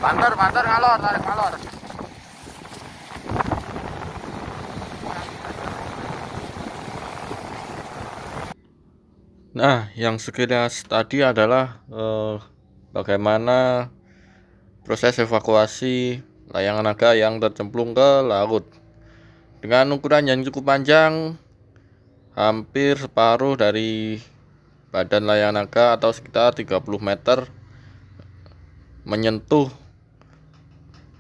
Banter, banter ngalor, tarik ngalor. Nah, yang sekilas tadi adalah bagaimana proses evakuasi layangan naga yang tercemplung ke laut. Dengan ukuran yang cukup panjang, hampir separuh dari badan layangan naga atau sekitar 30 meter menyentuh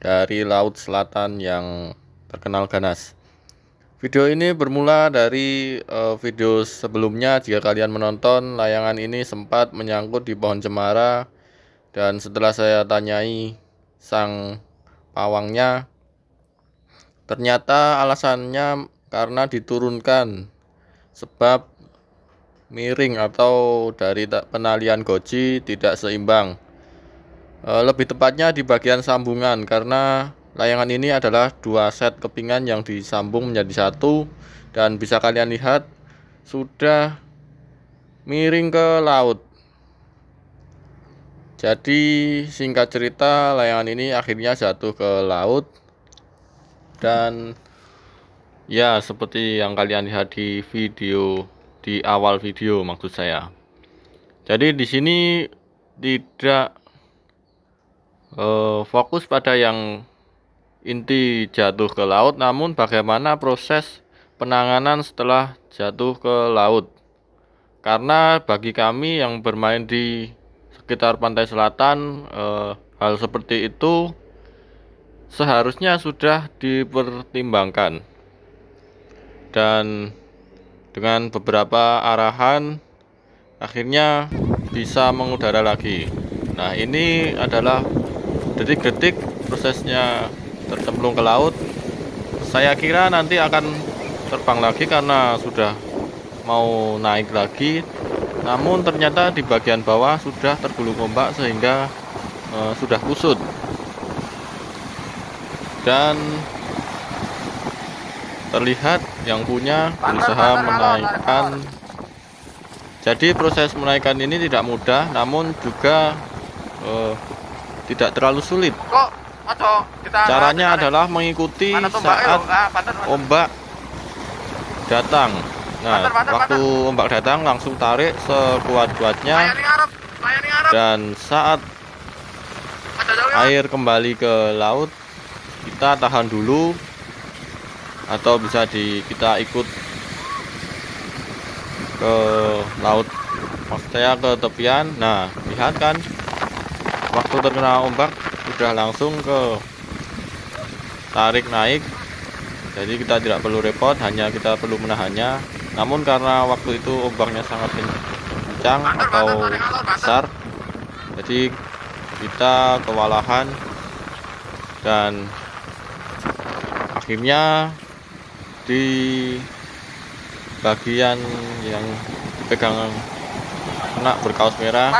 dari laut selatan yang terkenal ganas. Video ini bermula dari video sebelumnya. Jika kalian menonton, layangan ini sempat menyangkut di pohon cemara, dan setelah saya tanyai sang pawangnya, ternyata alasannya karena diturunkan sebab miring atau dari penalian goji tidak seimbang. Lebih tepatnya di bagian sambungan, karena layangan ini adalah 2 set kepingan yang disambung menjadi satu, dan bisa kalian lihat sudah miring ke laut. Jadi singkat cerita, layangan ini akhirnya jatuh ke laut, dan ya seperti yang kalian lihat di video, di awal video maksud saya. Jadi di sini tidak fokus pada yang inti jatuh ke laut, namun bagaimana proses penanganan setelah jatuh ke laut. Karena bagi kami yang bermain di sekitar pantai selatan, hal seperti itu seharusnya sudah dipertimbangkan, dan dengan beberapa arahan akhirnya bisa mengudara lagi. Nah, ini adalah detik-detik prosesnya tercemplung ke laut. Saya kira nanti akan terbang lagi karena sudah mau naik lagi, namun ternyata di bagian bawah sudah tergulung ombak sehingga sudah kusut, dan terlihat yang punya berusaha menaikkan. Jadi proses menaikkan ini tidak mudah, namun juga tidak terlalu sulit. Caranya adalah mengikuti saat ombak datang. Nah, waktu ombak datang langsung tarik sekuat-kuatnya, dan saat air kembali ke laut, kita tahan dulu, atau bisa kita ikut ke laut, maksud saya ke tepian. Nah, lihat kan, waktu terkena ombak sudah langsung ke tarik naik, jadi kita tidak perlu repot, hanya kita perlu menahannya. Namun karena waktu itu ombaknya sangat kencang atau besar, jadi kita kewalahan, dan akhirnya di bagian yang dipegang anak berkaos merah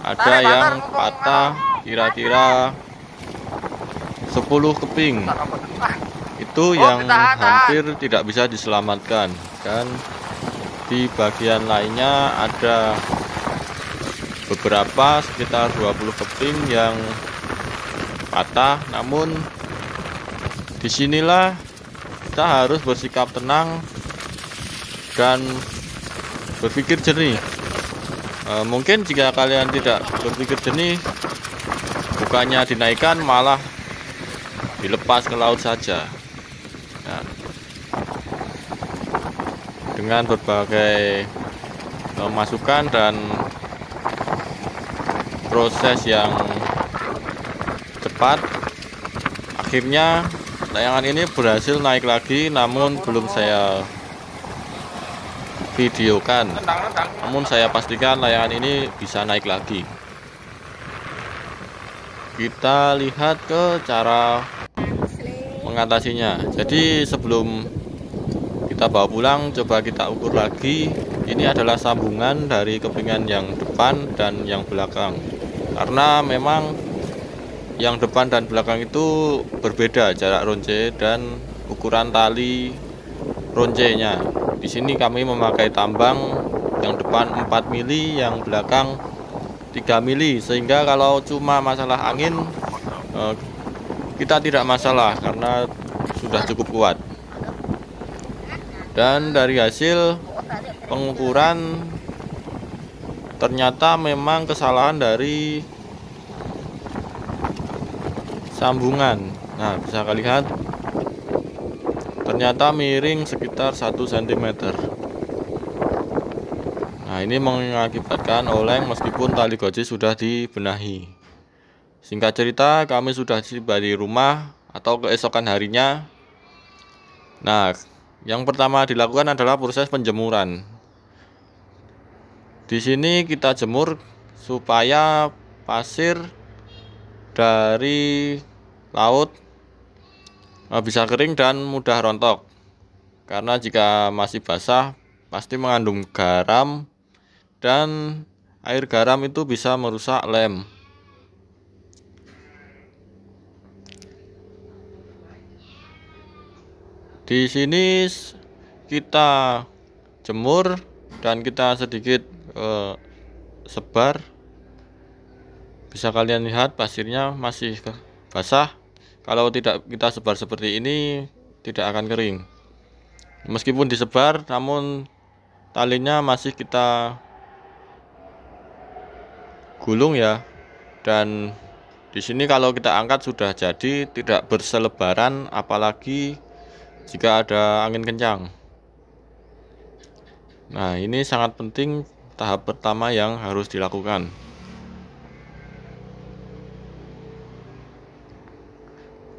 ada yang patah kira-kira 10 keping. Itu yang hampir tidak bisa diselamatkan, dan di bagian lainnya ada beberapa sekitar 20 keping yang patah. Namun disinilah kita harus bersikap tenang dan berpikir jernih. Mungkin jika kalian tidak berpikir jernih, bukannya dinaikkan malah dilepas ke laut saja. Nah, dengan berbagai masukan dan proses yang cepat, akhirnya layangan ini berhasil naik lagi, namun belum saya videokan. Namun saya pastikan layangan ini bisa naik lagi. Kita lihat ke cara mengatasinya. Jadi sebelum kita bawa pulang, coba kita ukur lagi. Ini adalah sambungan dari kepingan yang depan dan yang belakang. Karena memang yang depan dan belakang itu berbeda jarak ronce dan ukuran tali roncenya. Di sini kami memakai tambang, yang depan 4 mili, yang belakang 3 mili, sehingga kalau cuma masalah angin kita tidak masalah karena sudah cukup kuat. Dan dari hasil pengukuran ternyata memang kesalahan dari sambungan. Nah, bisa kalian lihat ternyata miring sekitar 1 cm. Nah, ini mengakibatkan oleng meskipun tali goji sudah dibenahi. Singkat cerita, kami sudah tiba di rumah atau keesokan harinya. Nah, yang pertama dilakukan adalah proses penjemuran. Di sini kita jemur supaya pasir dari laut bisa kering dan mudah rontok. Karena jika masih basah pasti mengandung garam, dan air garam itu bisa merusak lem. Di sini kita jemur dan kita sedikit sebar. Bisa kalian lihat pasirnya masih basah. Kalau tidak kita sebar seperti ini tidak akan kering. Meskipun disebar namun talinya masih kita gulung ya. Dan di sini kalau kita angkat sudah jadi, tidak berselebaran, apalagi jika ada angin kencang. Nah, ini sangat penting, tahap pertama yang harus dilakukan.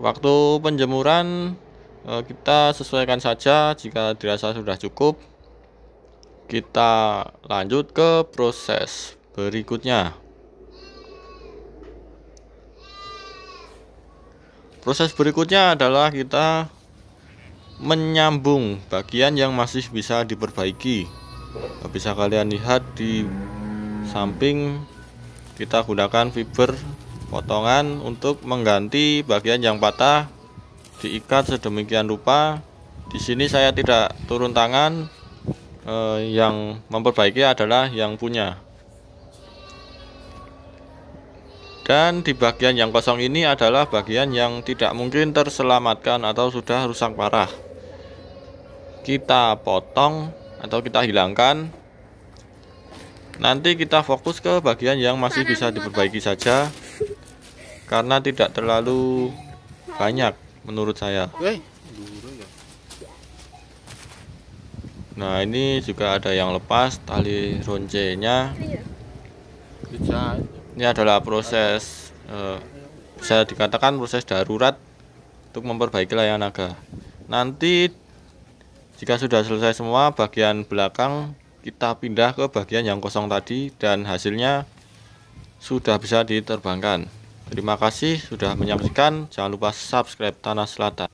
Waktu penjemuran kita sesuaikan saja, jika dirasa sudah cukup kita lanjut ke proses berikutnya. Proses berikutnya adalah kita menyambung bagian yang masih bisa diperbaiki. Bisa kalian lihat di samping kita gunakan fiber potongan untuk mengganti bagian yang patah, diikat sedemikian rupa. Di sini saya tidak turun tangan, yang memperbaiki adalah yang punya. Dan di bagian yang kosong ini adalah bagian yang tidak mungkin terselamatkan atau sudah rusak parah. Kita potong atau kita hilangkan. Nanti kita fokus ke bagian yang masih bisa diperbaiki saja, karena tidak terlalu banyak menurut saya. Nah, ini juga ada yang lepas tali roncenya. Ini adalah proses bisa dikatakan proses darurat untuk memperbaiki layang naga. Nanti jika sudah selesai semua bagian belakang, kita pindah ke bagian yang kosong tadi dan hasilnya sudah bisa diterbangkan. Terima kasih sudah menyaksikan. Jangan lupa subscribe Tanah Selatan.